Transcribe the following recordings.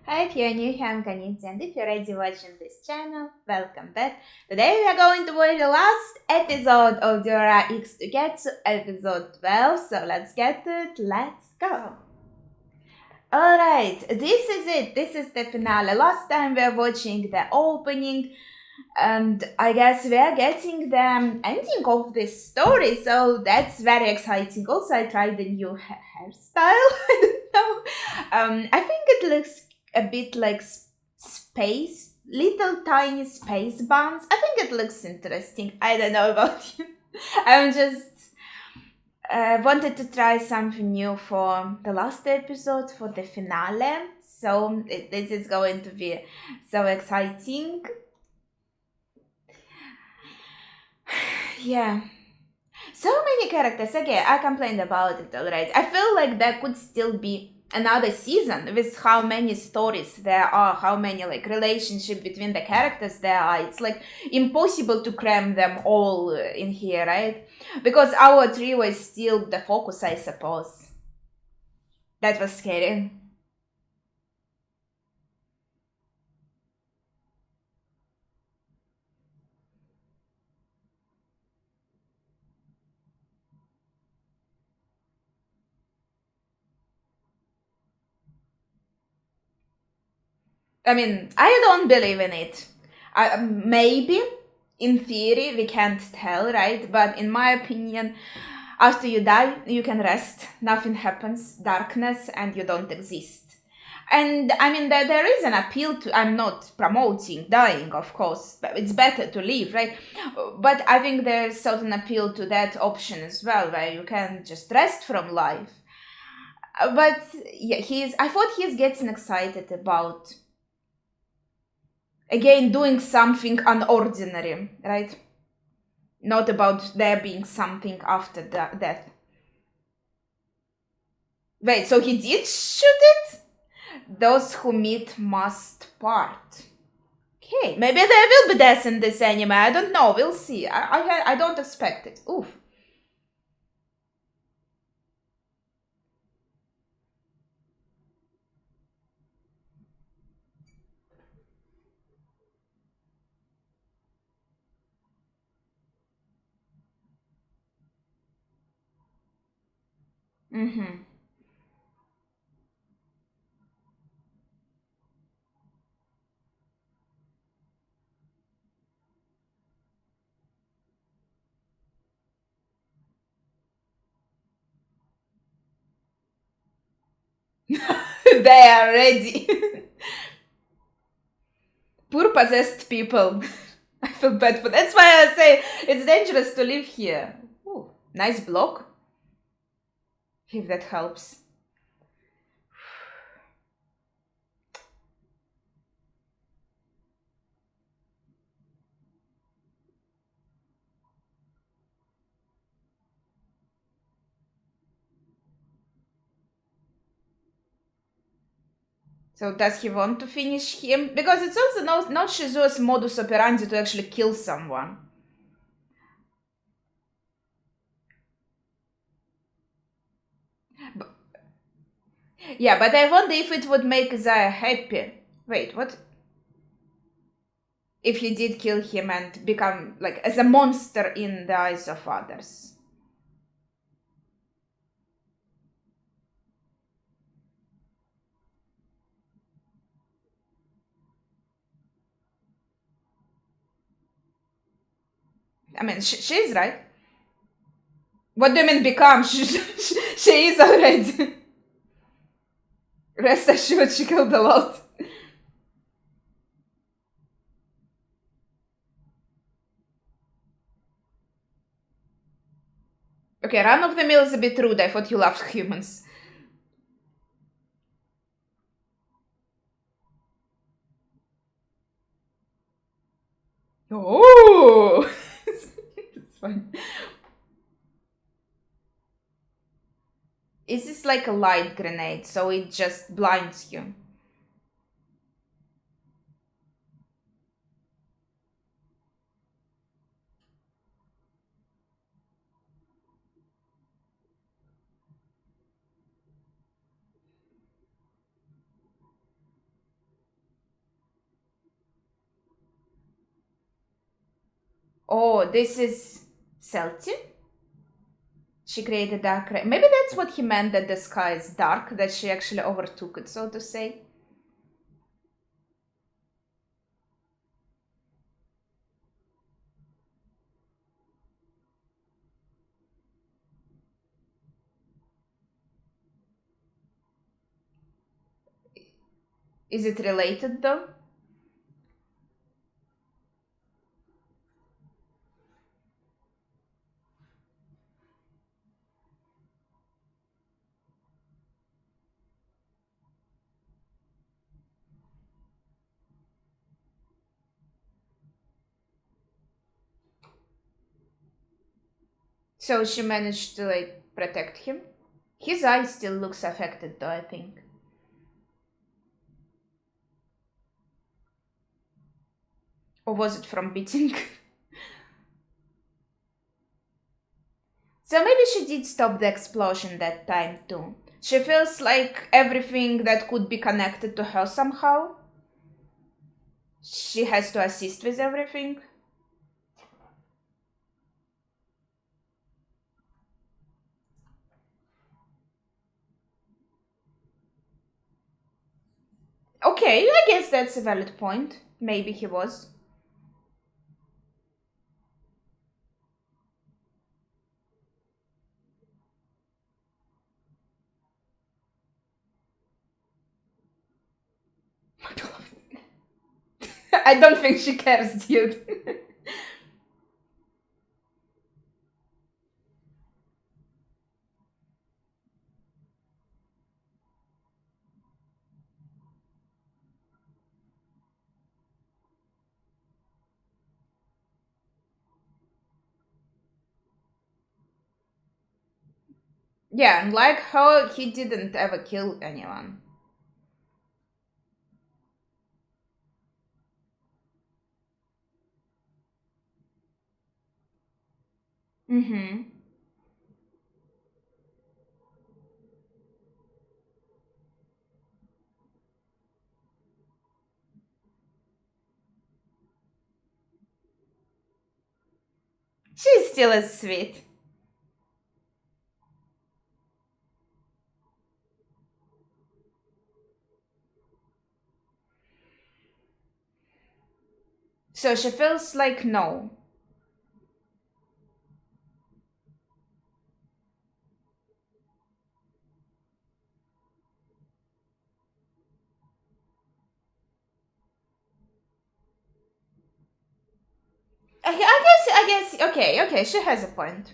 Hi, if you're new here, I'm Kanitsi, and if you're already watching this channel, welcome back. Today we are going to watch the last episode of Durarara X to Ketsu, episode 12, so let's get to it, let's go. Alright, this is it, this is the finale. Last time we were watching the opening, and I guess we are getting the ending of this story, so that's very exciting. Also, I tried the new hairstyle. I don't know. I think it looks a bit like space, little tiny space buns. I think it looks interesting. I don't know about you. I'm just wanted to try something new for the last episode, for the finale. So this is going to be so exciting. Yeah. So many characters. Again, I complained about it already. I feel like there could still be another season with how many stories there are, how many like relationship between the characters there are. It's like impossible to cram them all in here, right? Because our trio is still the focus, I suppose. That was scary. I mean, I don't believe in it. Maybe, in theory, we can't tell, right? But in my opinion, after you die, you can rest. Nothing happens, darkness, and you don't exist. And I mean, there is an appeal to. I'm not promoting dying, of course. But it's better to live, right? But I think there's certain appeal to that option as well, where you can just rest from life. But yeah, he's. I thought he's getting excited about again doing something unordinary, right? Not about there being something after death. Wait, so he did shoot it? Those who meet must part. Okay, maybe there will be death in this anime. I don't know. We'll see. I don't expect it. Oof. Mm-hmm. They are ready. Poor possessed people. I feel bad for. That's why I say it's dangerous to live here. Ooh, nice block. If that helps. So does he want to finish him? Because it's also not Shizuo's modus operandi to actually kill someone. But, yeah, but I wonder if it would make Zaya happy. Wait, what? If he did kill him and become like as a monster in the eyes of others. I mean, she's right. What do you mean become? She is already. Rest assured, she killed a lot. Okay, run of the mill is a bit rude. I thought you loved humans. Oh, it's fine. Is this like a light grenade, so it just blinds you? Oh, this is Celti? She created dark. Maybe that's what he meant, that the sky is dark, that she actually overtook it, so to say. Is it related though? So she managed to like protect him. His eye still looks affected though, I think. Or was it from beating? So maybe she did stop the explosion that time too. She feels like everything that could be connected to her somehow, she has to assist with everything. Okay, I guess that's a valid point. Maybe he was. I don't think she cares, dude. Yeah, and like her, he didn't ever kill anyone. Mm-hmm. She's still as sweet. So she feels like no. Okay, she has a point.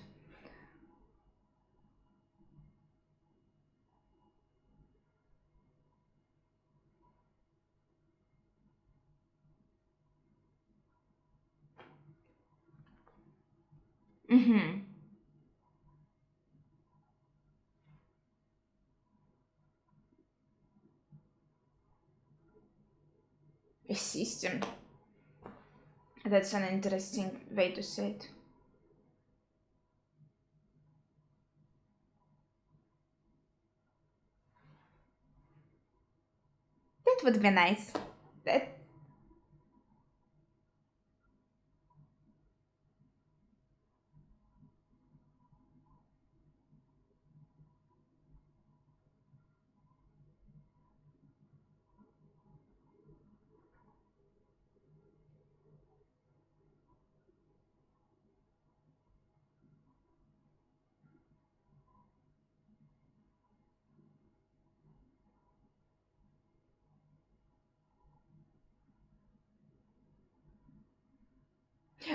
Mm-hmm. A system. That's an interesting way to say it. That would be nice. That.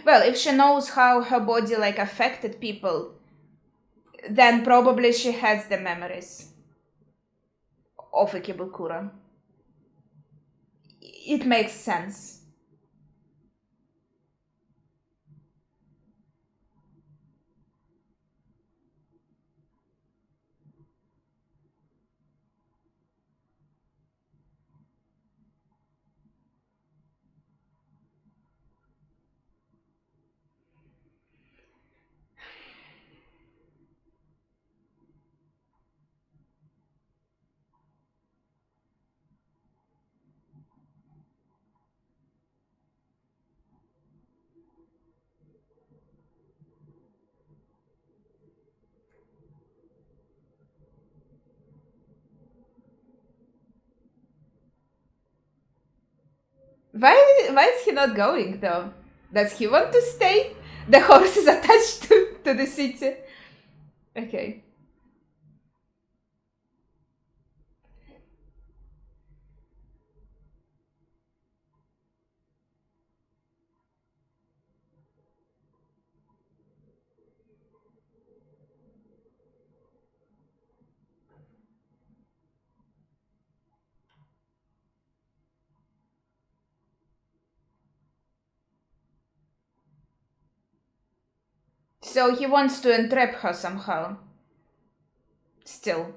Well, if she knows how her body like affected people, then probably she has the memories of Ikebukuro. It makes sense. Why is he not going though? Does he want to stay? The horse is attached to the city. Okay. So he wants to entrap her somehow. Still.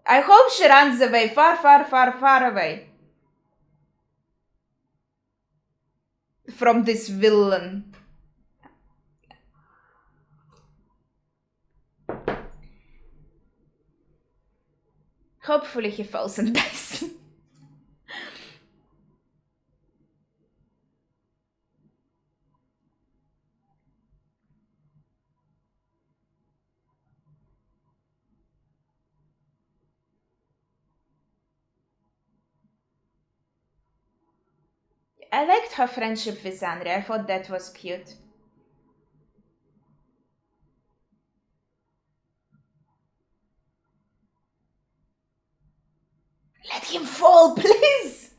I hope she runs away, far, far, far, far away. From this villain. Hopefully he falls and dies. I liked her friendship with Henry. I thought that was cute. Let him fall, please!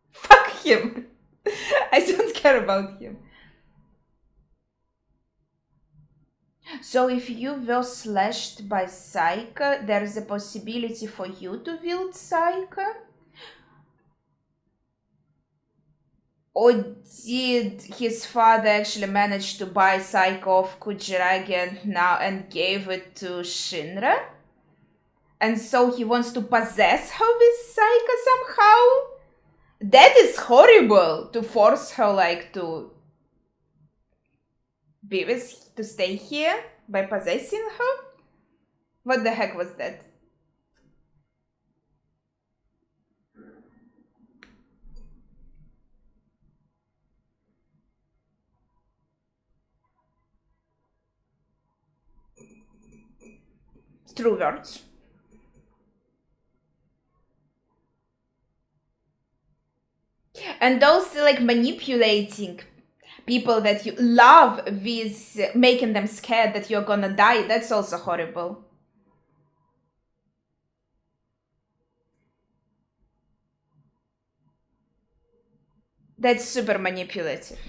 Fuck him. I don't care about him. So if you were slashed by Psyche, there's a possibility for you to wield Psyche? Or did his father actually manage to buy Psyche off Kujiragi and gave it to Shinra? And so he wants to possess her with Psyche somehow? That is horrible, to force her to to stay here by possessing her? What the heck was that? True words. And those manipulating people that you love with making them scared that you're gonna die, that's also horrible. That's super manipulative.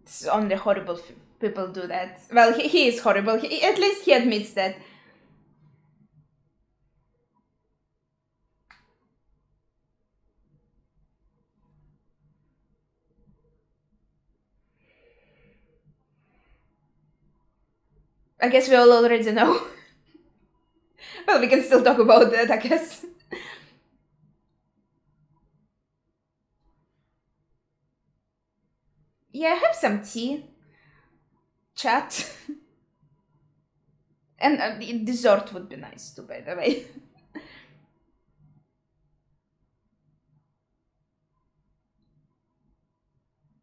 It's only horrible people do that. Well, he is horrible. At least he admits that. I guess we all already know. Well, we can still talk about that, I guess. Yeah, have some tea. Chat. And dessert would be nice too, by the way.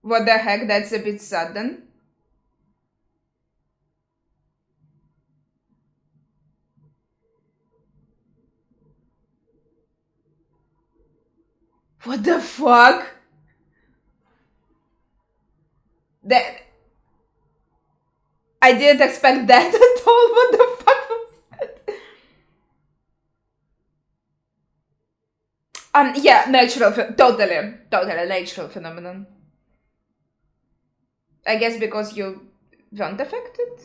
What the heck? That's a bit sudden. What the fuck? That I didn't expect that at all. What the fuck was that? Yeah, totally natural phenomenon. I guess because you weren't affected.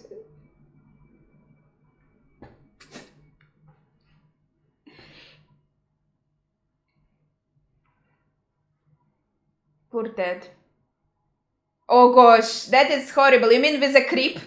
Poor Ted. Oh gosh, that is horrible. You mean with a creep?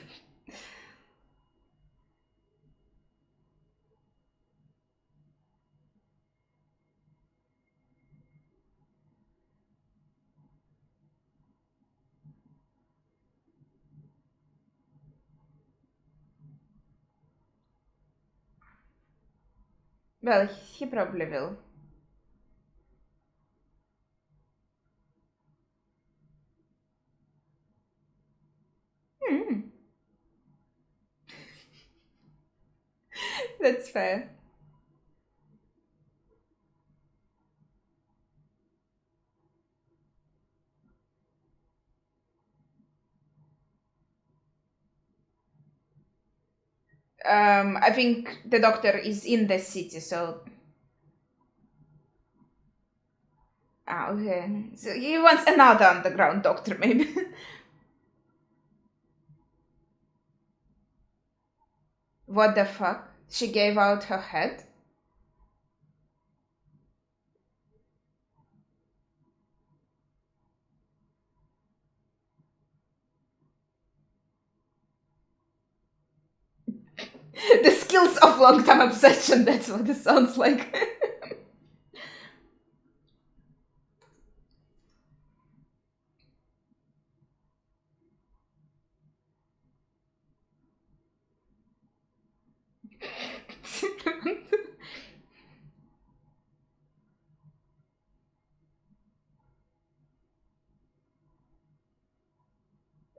Well, he probably will. Hmm. That's fair. I think the doctor is in the city, so... Ah, okay. So he wants another underground doctor, maybe. What the fuck? She gave out her head? The skills of long-term obsession, that's what it sounds like.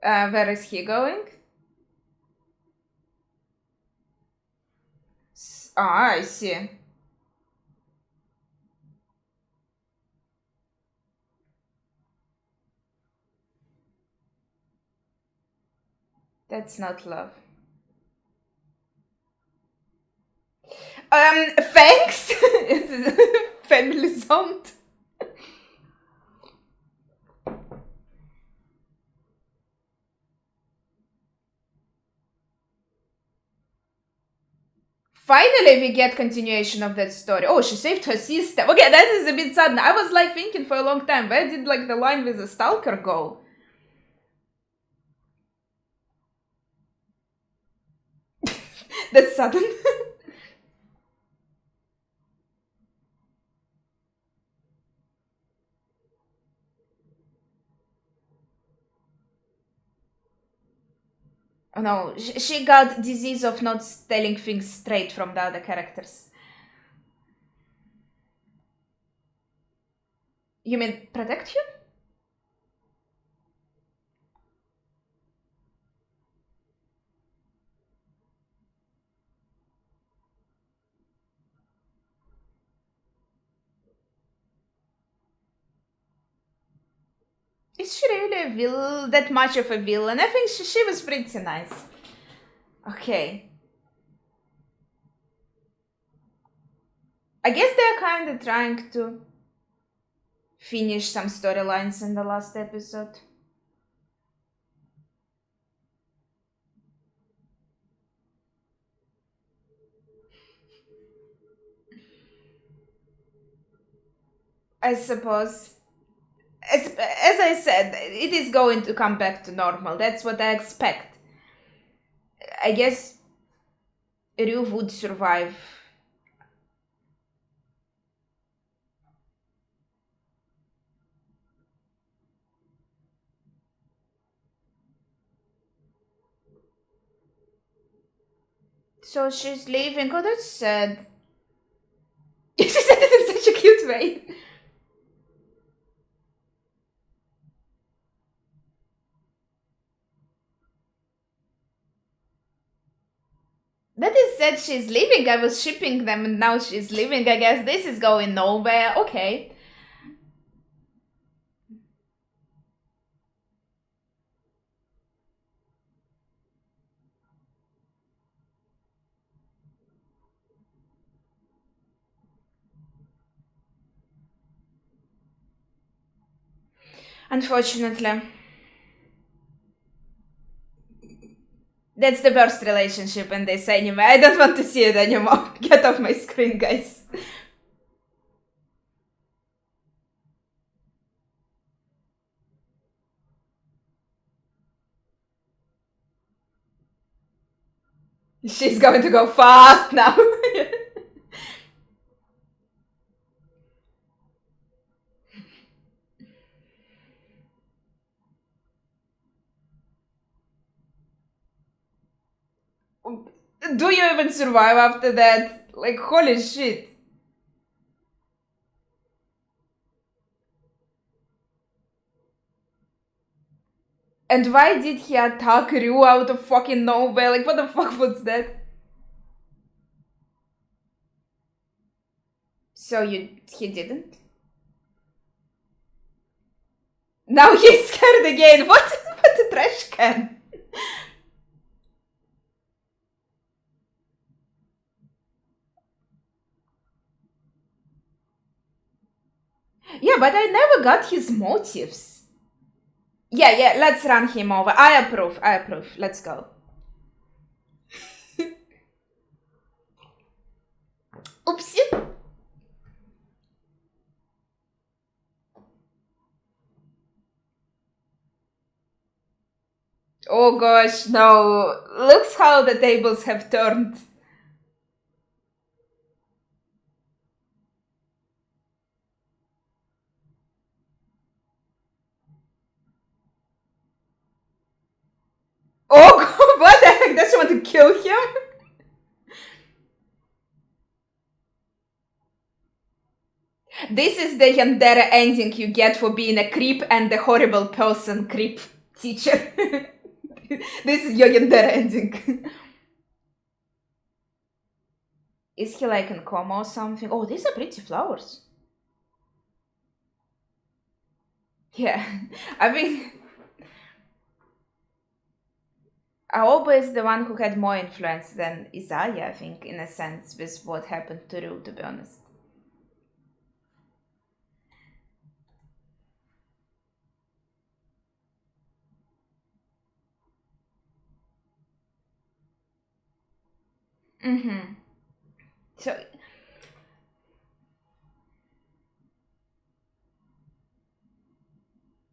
Where is he going? Ah, I see. That's not love. Thanks! Family zoned. Finally, we get continuation of that story. Oh, she saved her sister. Okay, that is a bit sudden. I was like thinking for a long time, where did like the line with the stalker go? That's sudden. Oh no, she got disease of not telling things straight from the other characters. You mean protect you? Is she really a villain? That much of a villain? I think she was pretty nice. Okay. I guess they're kind of trying to finish some storylines in the last episode. I suppose. As I said, it is going to come back to normal. That's what I expect. I guess Ryu would survive. So she's leaving. Oh, that's sad. She said it in such a cute way. That is said she's leaving. I was shipping them and now she's leaving. I guess this is going nowhere. Okay. Unfortunately. That's the worst relationship in this anime. I don't want to see it anymore. Get off my screen, guys. She's going to go fast now. Do you even survive after that? Like, holy shit. And why did he attack Ryu out of fucking nowhere? Like, what the fuck was that? So he didn't? Now he's scared again. What? What a trash can. Yeah, but I never got his motives. Yeah, let's run him over. I approve. Let's go. Oopsie. Oh gosh, no. Looks how the tables have turned. Oh, what the heck? Does she want to kill him? This is the Yandere ending you get for being a creep and the horrible person creep teacher. This is your Yandere ending. Is he like in coma or something? Oh, these are pretty flowers. Yeah, I mean, Aoba is the one who had more influence than Isaiah, I think, in a sense, with what happened to Rue, to be honest. Mm-hmm. So,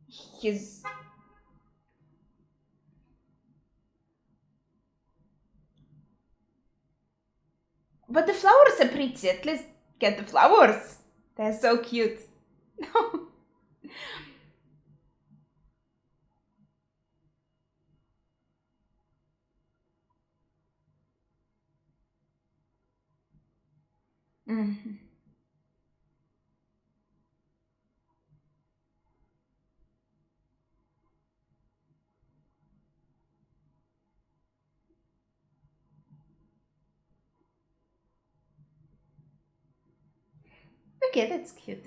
he's... But the flowers are pretty, at least get the flowers. They're so cute. Mm-hmm. Okay, that's cute.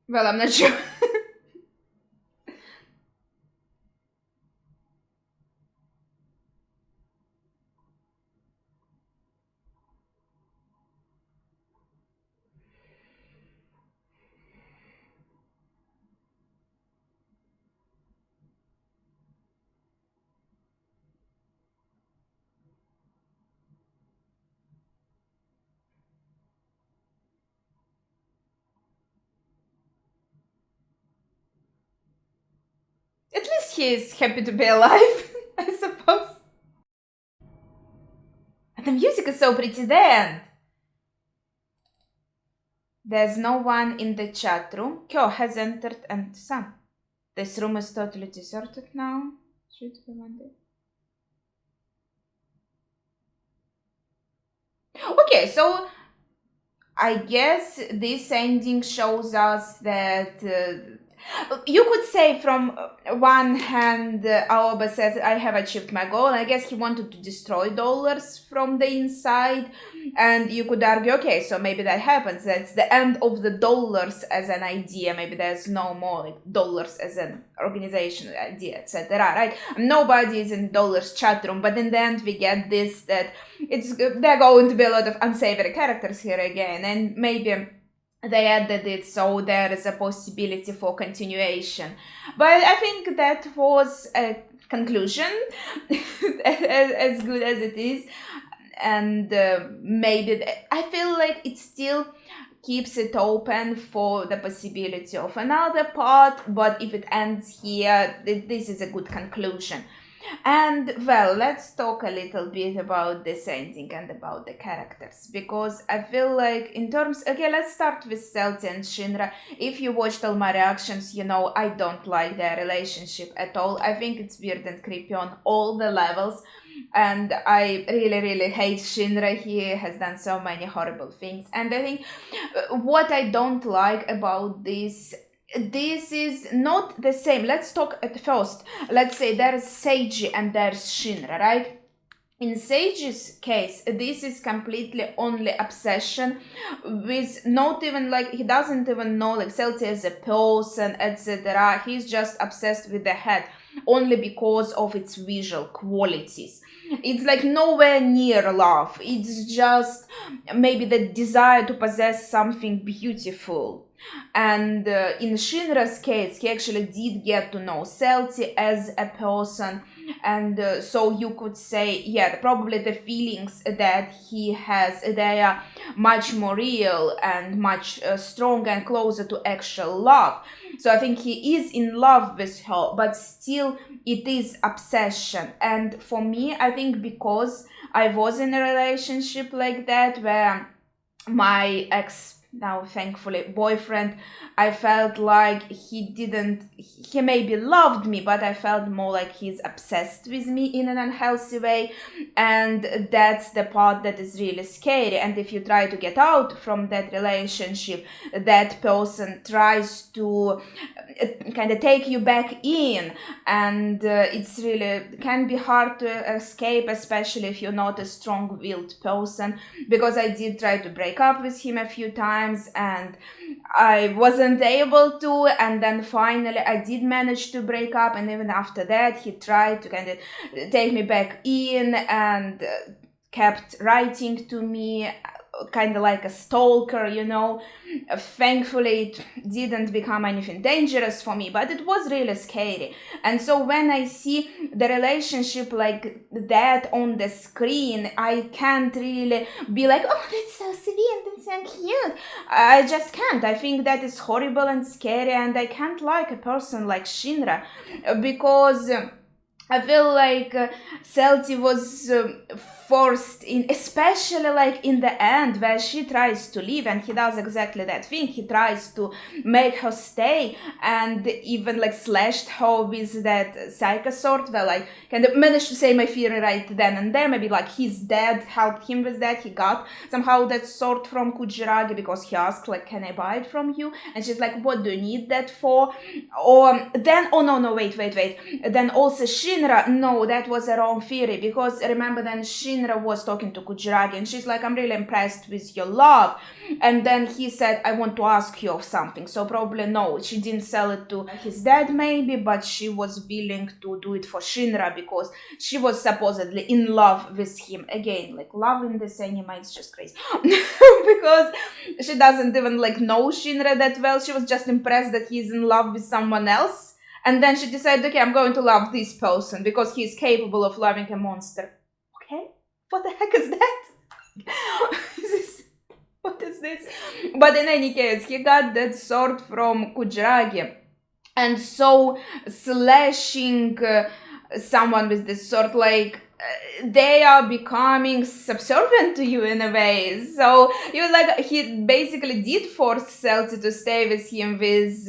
Well, I'm not sure. At least he is happy to be alive, I suppose. And the music is so pretty then. There's no one in the chat room. Kyo has entered and Sam. This room is totally deserted now. Should be Monday. Okay, so I guess this ending shows us that you could say from one hand, Aoba says, I have achieved my goal. I guess he wanted to destroy dollars from the inside. And you could argue, okay, so maybe that happens. That's the end of the dollars as an idea. Maybe there's no more like dollars as an organization idea, etc. Right? Nobody is in dollars chat room, but in the end we get this that there are going to be a lot of unsavory characters here again, and maybe they added it so there is a possibility for continuation. But I think that was a conclusion, as good as it is, and maybe I feel like it still keeps it open for the possibility of another part, but if it ends here, this is a good conclusion. And well, let's talk a little bit about this ending and about the characters, because I feel like in terms, okay, let's start with Celti and Shinra. If you watched all my reactions, you know I don't like their relationship at all. I think it's weird and creepy on all the levels, and I really hate Shinra. He has done so many horrible things, and I think what I don't like about this is not the same. Let's talk at first. Let's say there's Seiji and there's Shinra, right? in Sage's case, this is completely only obsession with not even like, he doesn't even know like Celti as a person, etc. He's just obsessed with the head only because of its visual qualities. It's like nowhere near love. It's just maybe the desire to possess something beautiful. And in Shinra's case, he actually did get to know Celti as a person, and so you could say, yeah, probably the feelings that he has, they are much more real and much stronger and closer to actual love. So I think he is in love with her, but still it is obsession. And for me, I think because I was in a relationship like that where my ex, now thankfully boyfriend, I felt like he maybe loved me, but I felt more like he's obsessed with me in an unhealthy way. And that's the part that is really scary. And if you try to get out from that relationship, that person tries to kind of take you back in, and it's really can be hard to escape, especially if you're not a strong-willed person, because I did try to break up with him a few times and I wasn't able to, and then finally I did manage to break up, and even after that he tried to kind of take me back in and kept writing to me kind of like a stalker, you know. Thankfully it didn't become anything dangerous for me, but it was really scary. And so when I see the relationship like that on the screen, I can't really be like, oh, that's so sweet, that's so cute. I just can't. I think that is horrible and scary, and I can't like a person like Shinra because I feel like Celti was forced in, especially like in the end where she tries to leave, and he does exactly that thing. He tries to make her stay and even like slashed her with that psycho sword. Well, I kind of managed to say my theory right then and there. Maybe like his dad helped him with that. He got somehow that sword from Kujiragi because he asked like, can I buy it from you? And she's like, what do you need that for? Or then, oh no, wait. Then also Shinra, no, that was a wrong theory, because remember then Shinra was talking to Kujiragi and she's like, I'm really impressed with your love. And then he said, I want to ask you of something. So probably no, she didn't sell it to his dad maybe, but she was willing to do it for Shinra because she was supposedly in love with him. Again, like love in this anime, it's just crazy. Because she doesn't even like know Shinra that well. She was just impressed that he's in love with someone else. And then she decided, okay, I'm going to love this person because he's capable of loving a monster. Okay? What the heck is that? What is this? But in any case, he got that sword from Kujiragi. And so slashing someone with this sword, like, they are becoming subservient to you in a way. So he was like, he basically did force Celti to stay with him with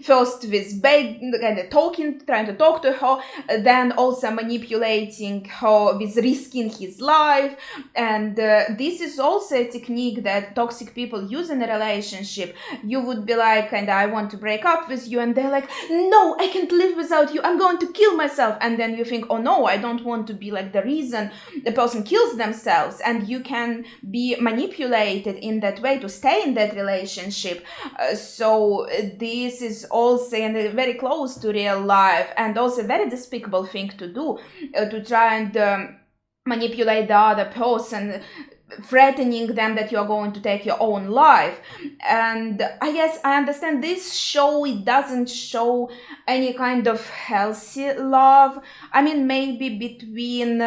kind of talking, trying to talk to her, then also manipulating her with risking his life. And this is also a technique that toxic people use in a relationship. You would be like, and I want to break up with you, and they're like, no, I can't live without you, I'm going to kill myself. And then you think, oh no, I don't want to be like the reason the person kills themselves, and you can be manipulated in that way to stay in that relationship. So this is also very close to real life, and also a very despicable thing to do, to try and manipulate the other person, threatening them that you're going to take your own life. And I guess I understand this show, it doesn't show any kind of healthy love. I mean, maybe between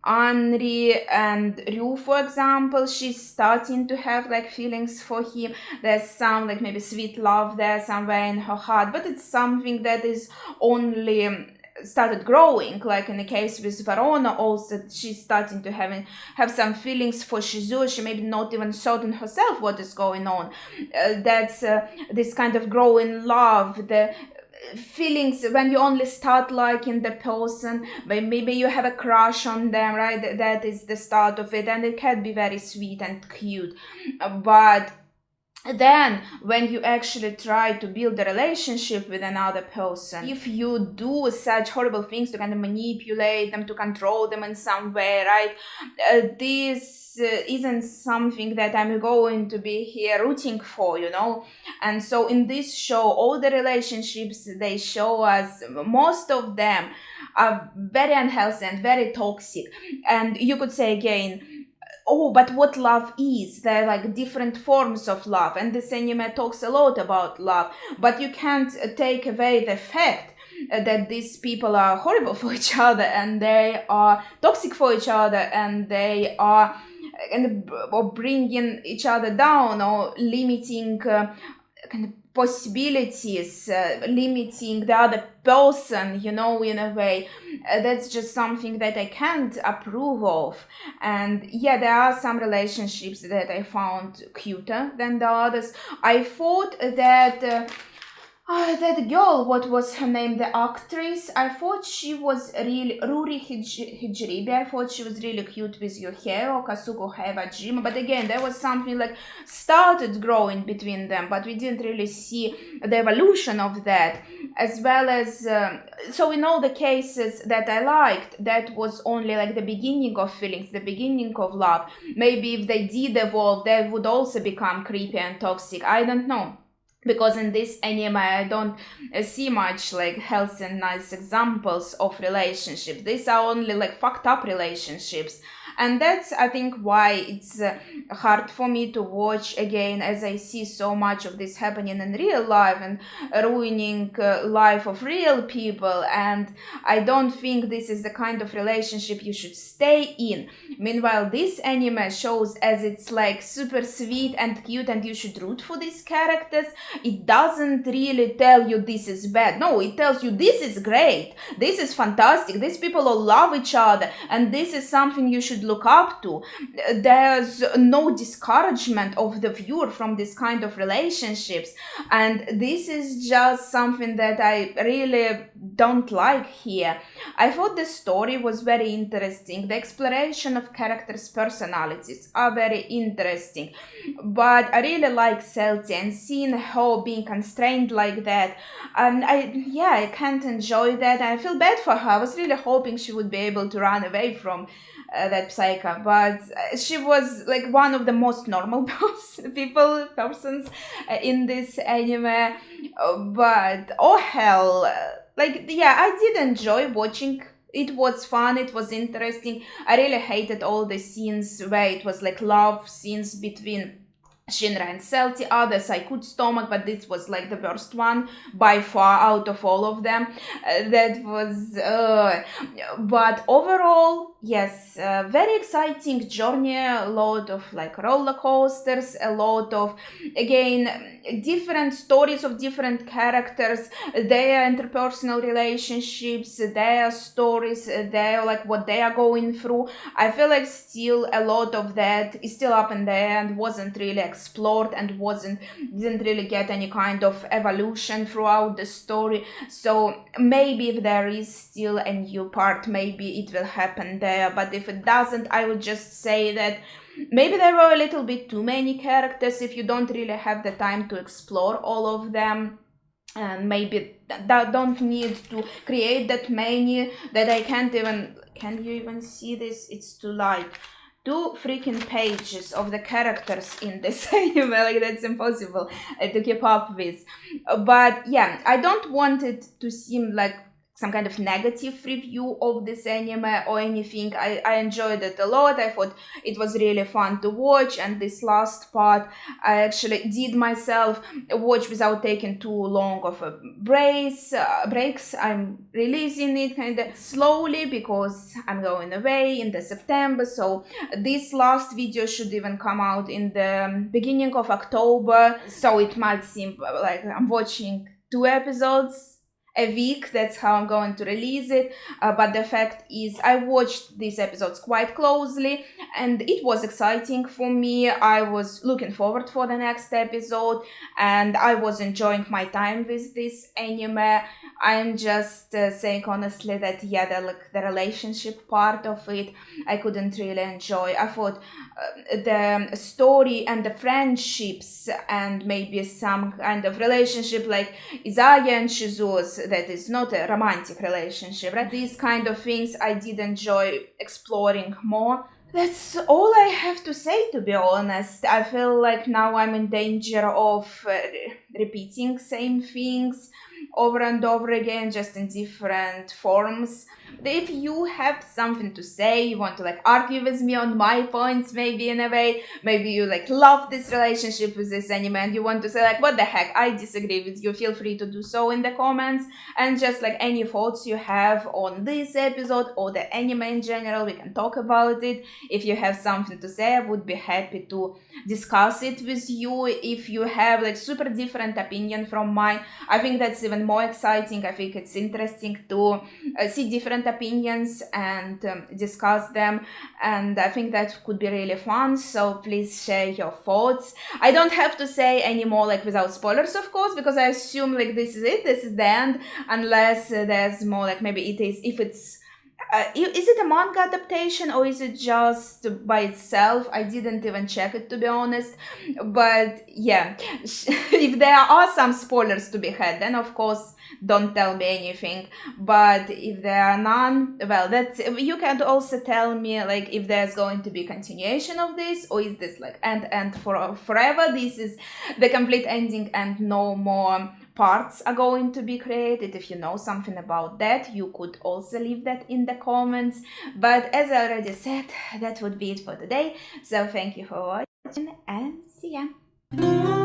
Anri and Ryu, for example, she's starting to have like feelings for him. There's some like maybe sweet love there somewhere in her heart, but it's something that is only started growing. Like in the case with Verona, also she's starting to have some feelings for Shizuo. She maybe not even certain herself what is going on. That's this kind of growing love, the feelings when you only start liking the person, maybe you have a crush on them, right? That is the start of it, and it can be very sweet and cute. But then when you actually try to build a relationship with another person, if you do such horrible things to kind of manipulate them, to control them in some way, right, this isn't something that I'm going to be here rooting for, you know. And so in this show, all the relationships they show us, most of them are very unhealthy and very toxic. And you could say again, oh, but what love is? There are like different forms of love, and this anime talks a lot about love, but you can't take away the fact that these people are horrible for each other, and they are toxic for each other, and they are or bringing each other down, or limiting kind of possibilities, limiting the other person, you know, in a way. That's just something that I can't approve of. And yeah, there are some relationships that I found cuter than the others. I thought that that girl, what was her name, the actress, I thought she was really Ruri Hijribi. I thought she was really cute with your hair, or Kasuko Hevajima. But again, there was something like started growing between them, but we didn't really see the evolution of that. As well as, so in all the cases that I liked, that was only like the beginning of feelings, the beginning of love. Maybe if they did evolve, they would also become creepy and toxic. I don't know. Because in this anime, I don't see much like healthy and nice examples of relationships. These are only like fucked up relationships. And that's, I think, why it's hard for me to watch again, as I see so much of this happening in real life and ruining life of real people. And I don't think this is the kind of relationship you should stay in. Meanwhile, this anime shows as it's like super sweet and cute, and you should root for these characters. It doesn't really tell you this is bad. No, it tells you this is great. This is fantastic. These people all love each other, and this is something you should look up to. There's no discouragement of the viewer from this kind of relationships, and this is just something that I really don't like here. I thought the story was very interesting. The exploration of characters' personalities are very interesting, but I really like Celti, and seeing her being constrained like that, I can't enjoy that. I feel bad for her. I was really hoping she would be able to run away from that psycho, but she was like one of the most normal persons in this anime. But oh hell, like yeah, I did enjoy watching. It was fun, it was interesting. I really hated all the scenes where it was like love scenes between Shinra and Celti. Others I could stomach, but this was like the worst one by far out of all of them. That was, but overall, yes, very exciting journey. A lot of like roller coasters, a lot of, again, different stories of different characters, their interpersonal relationships, their stories, their like what they are going through. I feel like still a lot of that is still up in there and wasn't really explored, and didn't really get any kind of evolution throughout the story. So maybe if there is still a new part, maybe it will happen there. But if it doesn't, I would just say that maybe there were a little bit too many characters if you don't really have the time to explore all of them. And maybe that don't need to create that many that I can't even. Can you even see this? It's too light. 2 freaking pages of the characters in this anime, like that's impossible to keep up with. But yeah, I don't want it to seem like some kind of negative review of this anime or anything. I enjoyed it a lot. I thought it was really fun to watch, and this last part I actually did myself watch without taking too long of a breaks. I'm releasing it kind of slowly because I'm going away in the September, so this last video should even come out in the beginning of October, so it might seem like I'm watching 2 episodes a week. That's how I'm going to release it. But the fact is, I watched these episodes quite closely, and it was exciting for me. I was looking forward for the next episode, and I was enjoying my time with this anime. I'm just saying honestly that the relationship part of it, I couldn't really enjoy. I thought the story and the friendships and maybe some kind of relationship like Izaya and Shizuo's, that is not a romantic relationship, right? These kind of things I did enjoy exploring more. That's all I have to say, to be honest. I feel like now I'm in danger of repeating same things over and over again, just in different forms. If you have something to say, you want to like argue with me on my points, maybe in a way, maybe you like love this relationship with this anime and you want to say like, what the heck, I disagree with you, feel free to do so in the comments. And just like any thoughts you have on this episode or the anime in general, we can talk about it. If you have something to say, I would be happy to discuss it with you. If you have like super different opinion from mine, I think that's even more exciting. I think it's interesting to see different opinions and discuss them, and I think that could be really fun. So please share your thoughts. I don't have to say any more like without spoilers, of course, because I assume like this is it, this is the end, unless there's more like maybe it is, if it's is it a manga adaptation or is it just by itself? I didn't even check it, to be honest. But yeah, if there are some spoilers to be had, then of course don't tell me anything. But if there are none, well, that's, you can also tell me like if there's going to be continuation of this, or is this like end for forever? This is the complete ending and no more parts are going to be created. If you know something about that, you could also leave that in the comments. But as I already said, that would be it for today. So thank you for watching and see ya.